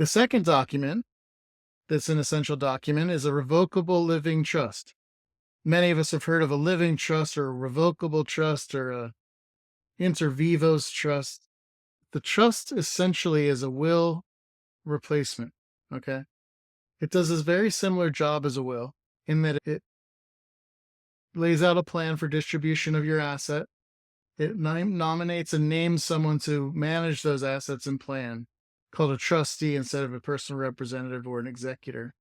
The second document that's an essential document is a revocable living trust. Many of us have heard of a living trust or a revocable trust or a inter vivos trust. The trust essentially is a will replacement. Okay. It does this very similar job as a will in that it lays out a plan for distribution of your asset. It nominates and names someone to manage those assets and plan, called a trustee instead of a personal representative or an executor.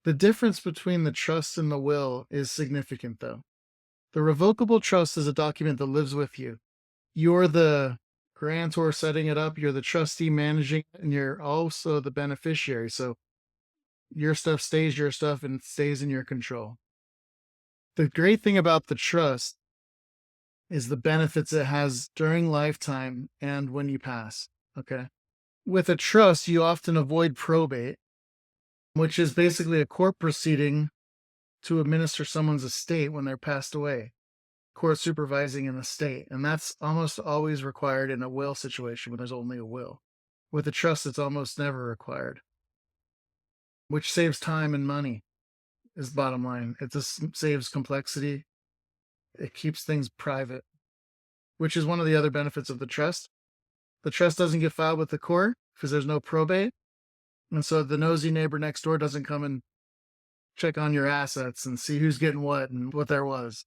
The difference between the trust and the will is significant, though. The revocable trust is a document that lives with you. You're the grantor setting it up, you're the trustee managing it, and you're also the beneficiary. So your stuff stays your stuff and it stays in your control. The great thing about the trust is the benefits it has during lifetime and when you pass. Okay. With a trust, you often avoid probate, which is basically a court proceeding to administer someone's estate when they're passed away, court supervising an estate. And that's almost always required in a will situation when there's only a will. With a trust, it's almost never required, which saves time and money, is bottom line. It just saves complexity. It keeps things private, which is one of the other benefits of the trust. The trust doesn't get filed with the court because there's no probate. And so the nosy neighbor next door doesn't come and check on your assets and see who's getting what and what there was.